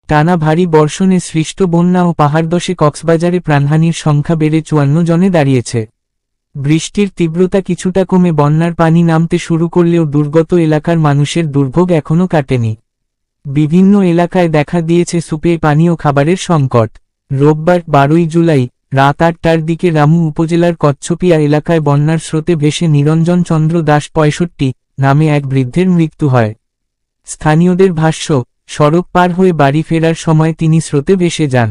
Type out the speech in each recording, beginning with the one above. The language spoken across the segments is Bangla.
টানা ভারী বর্ষণে সৃষ্ট বন্যা ও পাহাড়ধসে কক্সবাজারে প্রাণহানির সংখ্যা বেড়ে 54 জনে দাঁড়িয়েছে। বৃষ্টির তীব্রতা কিছুটা কমে বন্যার পানি নামতে শুরু করলেও দুর্গত এলাকার মানুষের দুর্ভোগ এখনও কাটেনি। বিভিন্ন এলাকায় দেখা দিয়েছে সুপে পানি ও খাবারের সংকট। রোববার 12 জুলাই রাত 8টার দিকে রামু উপজেলার কচ্ছপিয়া এলাকায় বন্যার স্রোতে ভেসে নিরঞ্জন চন্দ্র দাস 65 নামে এক বৃদ্ধের মৃত্যু হয়। স্থানীয়দের ভাষ্য, সড়ক পার হয়ে বাড়ি ফেরার সময় তিনি স্রোতে ভেসে যান।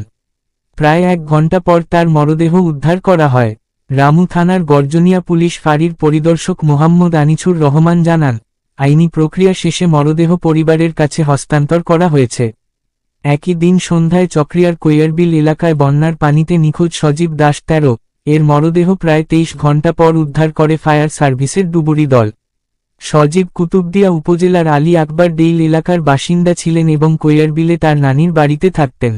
প্রায় 1 ঘণ্টা পর তার মরদেহ উদ্ধার করা হয়। রামু থানার গর্জনিয়া পুলিশ ফাঁড়ির পরিদর্শক মোহাম্মদ আনিছুর রহমান জানান, আইনি প্রক্রিয়া শেষে মরদেহ পরিবারের কাছে হস্তান্তর করা হয়েছে। একই দিন সন্ধ্যায় চকরিয়ার কৈয়ারবিল এলাকায় বন্যার পানিতে নিখোঁজ সজীব দাস 13 এর মরদেহ প্রায় 23 ঘণ্টা পর উদ্ধার করে ফায়ার সার্ভিসের ডুবুরি দল। সজীব কুতুবদিয়া উপজেলার আলী আকবর ডেইল এলাকার বাসিন্দা ছিলেন এবং কৈয়ারবিলে তার নানির বাড়িতে থাকতেন।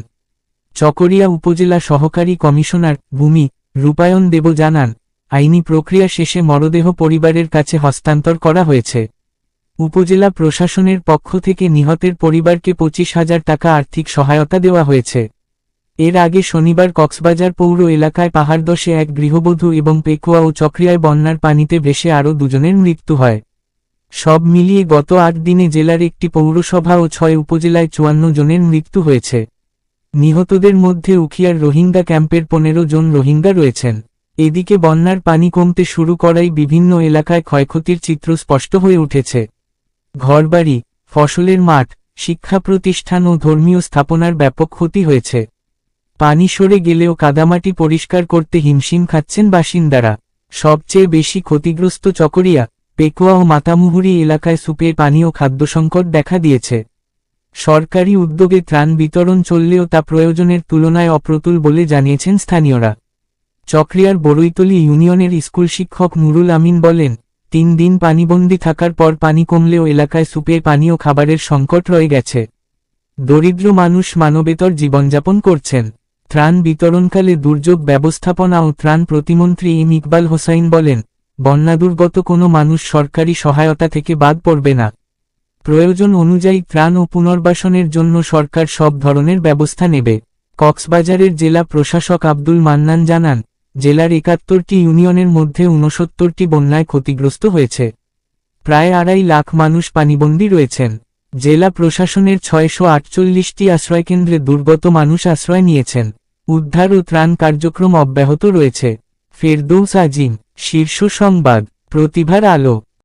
চকরিয়া উপজেলা সহকারী কমিশনার ভূমি রূপায়ণ দেব জানান, আইনি প্রক্রিয়া শেষে মরদেহ পরিবারের কাছে হস্তান্তর করা হয়েছে। উপজেলা প্রশাসনের পক্ষ থেকে নিহতের পরিবারকে 25,000 টাকা আর্থিক সহায়তা দেওয়া হয়েছে। এর আগে শনিবার কক্সবাজার পৌর এলাকায় পাহাড়ধসে এক গৃহবধূ এবং পেকুয়া ও চকরিয়ায় বন্যার পানিতে ভেসে আরও 2 জনের মৃত্যু হয়। সব মিলিয়ে গত 8 দিনে জেলার একটি পৌরসভা ও 6 উপজেলায় 54 জনের মৃত্যু হয়েছে। নিহতদের মধ্যে উখিয়ার রোহিঙ্গা ক্যাম্পের 15 জন রোহিঙ্গা রয়েছেন। এদিকে বন্যার পানি কমতে শুরু করায় বিভিন্ন এলাকায় ক্ষয়ক্ষতির চিত্র স্পষ্ট হয়ে উঠেছে। ঘরবাড়ি, ফসলের মাঠ, শিক্ষা প্রতিষ্ঠান ও ধর্মীয় স্থাপনার ব্যাপক ক্ষতি হয়েছে। পানি সরে গেলেও কাদামাটি পরিষ্কার করতে হিমশিম খাচ্ছেন বাসিন্দারা। সবচেয়ে বেশি ক্ষতিগ্রস্ত চকরিয়া, পেকুয়া ও মাতামুহুরি এলাকায় সুপে পানি ও খাদ্য সংকট দেখা দিয়েছে। সরকারি উদ্যোগে ত্রাণ বিতরণ চললেও তা প্রয়োজনের তুলনায় অপ্রতুল বলে জানিয়েছেন স্থানীয়রা। চকরিয়ার বড়ইতলী ইউনিয়নের স্কুল শিক্ষক নুরুল আমিন বলেন, 3 দিন পানিবন্দী থাকার পর পানি কমলেও এলাকায় সুপে পানি ও খাবারের সংকট রয়ে গেছে। দরিদ্র মানুষ মানবেতর জীবনযাপন করছেন। ত্রাণ বিতরণকালে দুর্যোগ ব্যবস্থাপনা ও ত্রাণ প্রতিমন্ত্রী এম ইকবাল হোসাইন বলেন, বন্যাদুর্গত কোনো মানুষ সরকারি সহায়তা থেকে বাদ পড়বে না। প্রয়োজন অনুযায়ী ত্রাণ ও পুনর্বাসনের জন্য সরকার সব ধরনের ব্যবস্থা নেবে। কক্সবাজারের জেলা প্রশাসক আব্দুল মান্নান জানান, জেলার 71টি ইউনিয়নের মধ্যে 69টি বন্যায় ক্ষতিগ্রস্ত হয়েছে। প্রায় 2.5 লাখ মানুষ পানিবন্দী রয়েছেন। জেলা প্রশাসনের 648টি আশ্রয়কেন্দ্রে দুর্গত মানুষ আশ্রয় নিয়েছেন। উদ্ধার ও ত্রাণ কার্যক্রম অব্যাহত রয়েছে। ফেরদৌস আজিম, শীর্ষ সংবাদ, প্রতিভার আলো।